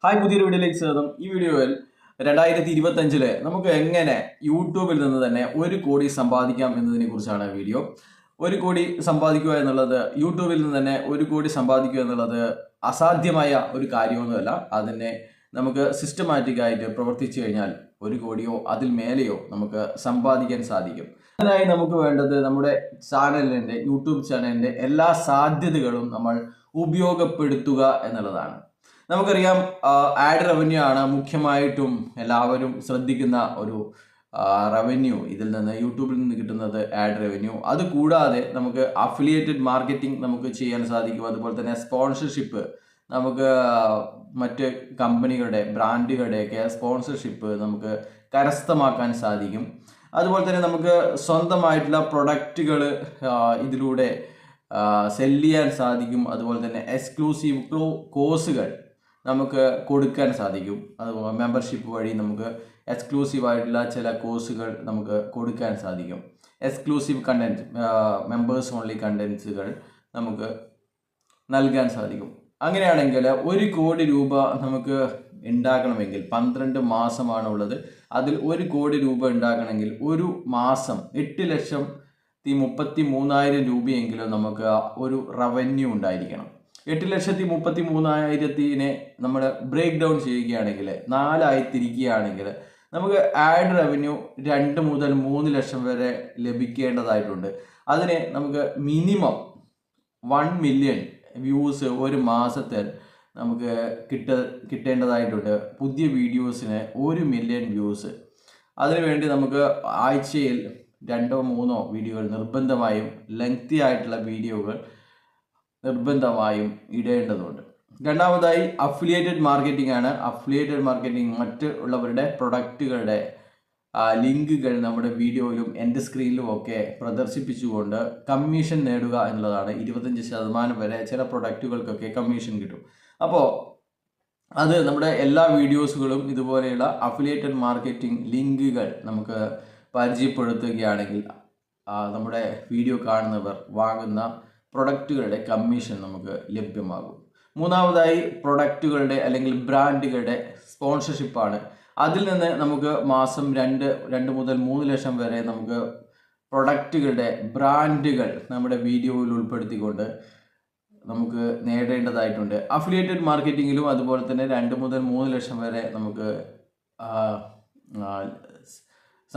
Hi, പുതിയൊരു വീഡിയോയിലേക്ക് സ്വാഗതം. ഈ വീഡിയോയിൽ 2025 നമുക്ക് എങ്ങനെ യൂട്യൂബിൽ നിന്ന് തന്നെ 1 കോടി സമ്പാദിക്കാം എന്നതിനെ കുറിച്ചാണ് വീഡിയോ. 1 കോടി സമ്പാദിക്കുക എന്നുള്ളത്, യൂട്യൂബിൽ നിന്ന് തന്നെ 1 കോടി സമ്പാദിക്കുക എന്നുള്ളത് അസാധ്യമായ ഒരു കാര്യമൊന്നുമല്ല. അതിനെ നമുക്ക് സിസ്റ്റമാറ്റിക് ആയിട്ട് പ്രവർത്തിച്ചു കഴിഞ്ഞാൽ 1 കോടിയോ അതിൽ മേലെയോ നമുക്ക് സമ്പാദിക്കാൻ സാധിക്കും. അതിനായി നമുക്ക് വേണ്ടത് നമ്മുടെ യൂട്യൂബ് ചാനലിൻ്റെ എല്ലാ സാധ്യതകളും നമ്മൾ ഉപയോഗപ്പെടുത്തുക എന്നുള്ളതാണ്. നമുക്കറിയാം, ആഡ് റവന്യൂ ആണ് മുഖ്യമായിട്ടും എല്ലാവരും ശ്രദ്ധിക്കുന്ന ഒരു റവന്യൂ. ഇതിൽ നിന്ന് യൂട്യൂബിൽ നിന്ന് കിട്ടുന്നത് ആഡ് റവന്യൂ. അതുകൂടാതെ നമുക്ക് അഫിലിയേറ്റഡ് മാർക്കറ്റിംഗ് നമുക്ക് ചെയ്യാൻ സാധിക്കും. അതുപോലെ തന്നെ സ്പോൺസർഷിപ്പ്, നമുക്ക് മറ്റ് കമ്പനികളുടെ ബ്രാൻഡുകളുടെയൊക്കെ സ്പോൺസർഷിപ്പ് നമുക്ക് കരസ്ഥമാക്കാൻ സാധിക്കും. അതുപോലെ തന്നെ നമുക്ക് സ്വന്തമായിട്ടുള്ള പ്രൊഡക്റ്റുകൾ ഇതിലൂടെ സെല് ചെയ്യാൻ സാധിക്കും. അതുപോലെ തന്നെ എക്സ്ക്ലൂസീവ് കോഴ്സുകൾ നമുക്ക് കൊടുക്കാൻ സാധിക്കും. അതുപോലെ മെമ്പർഷിപ്പ് വഴി നമുക്ക് എക്സ്ക്ലൂസീവായിട്ടുള്ള ചില കോഴ്സുകൾ നമുക്ക് കൊടുക്കാൻ സാധിക്കും. എക്സ്ക്ലൂസീവ് കണ്ടൻറ്റ്, മെമ്പേഴ്സ് ഓൺലി കണ്ടൻസുകൾ നമുക്ക് നൽകാൻ സാധിക്കും. അങ്ങനെയാണെങ്കിൽ 1 കോടി രൂപ നമുക്ക് ഉണ്ടാക്കണമെങ്കിൽ 12 മാസമാണ് ഉള്ളത്. അതിൽ 1 കോടി രൂപ ഉണ്ടാക്കണമെങ്കിൽ ഒരു മാസം 8,33,000 രൂപയെങ്കിലും നമുക്ക് ഒരു റവന്യൂ ഉണ്ടായിരിക്കണം. 8,33,000 നമ്മൾ ബ്രേക്ക് ഡൗൺ ചെയ്യുകയാണെങ്കിൽ, 4 തിരിക്കുകയാണെങ്കിൽ നമുക്ക് ആഡ് റവന്യൂ 2 മുതൽ 3 ലക്ഷം വരെ ലഭിക്കേണ്ടതായിട്ടുണ്ട്. അതിന് നമുക്ക് മിനിമം 1 മില്യൺ വ്യൂസ് ഒരു മാസത്തിൽ നമുക്ക് കിട്ടേണ്ടതായിട്ടുണ്ട്. പുതിയ വീഡിയോസിന് 1 മില്യൺ വ്യൂസ്. അതിനുവേണ്ടി നമുക്ക് ആഴ്ചയിൽ 2-3 വീഡിയോകൾ നിർബന്ധമായും, ലെങ്തി ആയിട്ടുള്ള വീഡിയോകൾ നിർബന്ധമായും ഇടേണ്ടതുണ്ട്. രണ്ടാമതായി അഫിലിയേറ്റഡ് മാർക്കറ്റിംഗ് ആണ്. അഫിലിയേറ്റഡ് മാർക്കറ്റിംഗ് മറ്റുള്ളവരുടെ പ്രൊഡക്റ്റുകളുടെ ലിങ്കുകൾ നമ്മുടെ വീഡിയോയിലും എൻ്റെ സ്ക്രീനിലും ഒക്കെ പ്രദർശിപ്പിച്ചുകൊണ്ട് കമ്മീഷൻ നേടുക എന്നുള്ളതാണ്. 25% വരെ ചില പ്രൊഡക്റ്റുകൾക്കൊക്കെ കമ്മീഷൻ കിട്ടും. അപ്പോൾ അത് നമ്മുടെ എല്ലാ വീഡിയോസുകളും ഇതുപോലെയുള്ള അഫിലിയേറ്റഡ് മാർക്കറ്റിംഗ് ലിങ്കുകൾ നമുക്ക് പരിചയപ്പെടുത്തുകയാണെങ്കിൽ നമ്മുടെ വീഡിയോ കാണുന്നവർ വാങ്ങുന്ന പ്രൊഡക്റ്റുകളുടെ കമ്മീഷൻ നമുക്ക് ലഭ്യമാകും. മൂന്നാമതായി പ്രൊഡക്റ്റുകളുടെ അല്ലെങ്കിൽ ബ്രാൻഡുകളുടെ സ്പോൺസർഷിപ്പാണ്. അതിൽ നിന്ന് നമുക്ക് മാസം 2 മുതൽ 3 ലക്ഷം വരെ നമുക്ക് പ്രൊഡക്റ്റുകളുടെ ബ്രാൻഡുകൾ നമ്മുടെ വീഡിയോയിൽ ഉൾപ്പെടുത്തിക്കൊണ്ട് നമുക്ക് നേടേണ്ടതായിട്ടുണ്ട്. അഫിലിയേറ്റഡ് മാർക്കറ്റിങ്ങിലും അതുപോലെ തന്നെ 2 മുതൽ 3 ലക്ഷം വരെ നമുക്ക്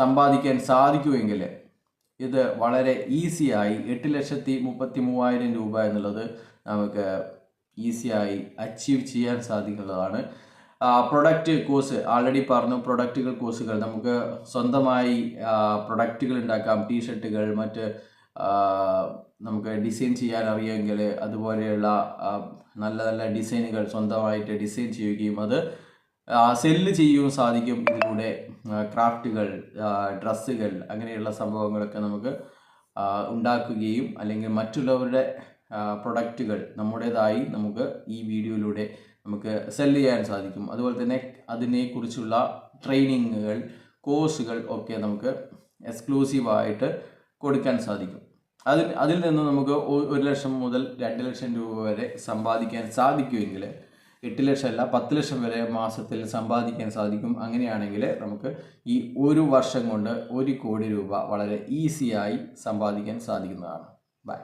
സമ്പാദിക്കാൻ സാധിക്കുമെങ്കിൽ ഇത് വളരെ ഈസിയായി 8,33,000 രൂപ എന്നുള്ളത് നമുക്ക് ഈസിയായി അച്ചീവ് ചെയ്യാൻ സാധിക്കുന്നതാണ്. പ്രൊഡക്റ്റ് കോഴ്സ് ആൾറെഡി പറഞ്ഞു. പ്രൊഡക്റ്റുകൾ കോഴ്സുകൾ നമുക്ക് സ്വന്തമായി പ്രൊഡക്റ്റുകൾ ഉണ്ടാക്കാം. ടീഷർട്ടുകൾ, മറ്റ് നമുക്ക് ഡിസൈൻ ചെയ്യാൻ അറിയുമെങ്കിൽ അതുപോലെയുള്ള നല്ല നല്ല ഡിസൈനുകൾ സ്വന്തമായിട്ട് ഡിസൈൻ ചെയ്യുകയും അത് സെല്ല് ചെയ്യുകയും സാധിക്കും. ഇതിലൂടെ ക്രാഫ്റ്റുകൾ, ഡ്രസ്സുകൾ, അങ്ങനെയുള്ള സംഭവങ്ങളൊക്കെ നമുക്ക് ഉണ്ടാക്കുകയും അല്ലെങ്കിൽ മറ്റുള്ളവരുടെ പ്രൊഡക്റ്റുകൾ നമ്മുടേതായി നമുക്ക് ഈ വീഡിയോയിലൂടെ നമുക്ക് സെല്ല് ചെയ്യാൻ സാധിക്കും. അതുപോലെ തന്നെ അതിനെക്കുറിച്ചുള്ള ട്രെയിനിങ്ങുകൾ, കോഴ്സുകൾ ഒക്കെ നമുക്ക് എക്സ്ക്ലൂസീവായിട്ട് കൊടുക്കാൻ സാധിക്കും. അതിൽ നിന്ന് നമുക്ക് 1 ലക്ഷം മുതൽ 2 ലക്ഷം രൂപ വരെ സമ്പാദിക്കാൻ സാധിക്കുമെങ്കിൽ 8 ലക്ഷമല്ല 10 ലക്ഷം വരെ മാസത്തിൽ സമ്പാദിക്കാൻ സാധിക്കും. അങ്ങനെയാണെങ്കിൽ നമുക്ക് ഈ 1 വർഷം കൊണ്ട് 1 കോടി രൂപ വളരെ ഈസിയായി സമ്പാദിക്കാൻ സാധിക്കുന്നതാണ്. ബൈ.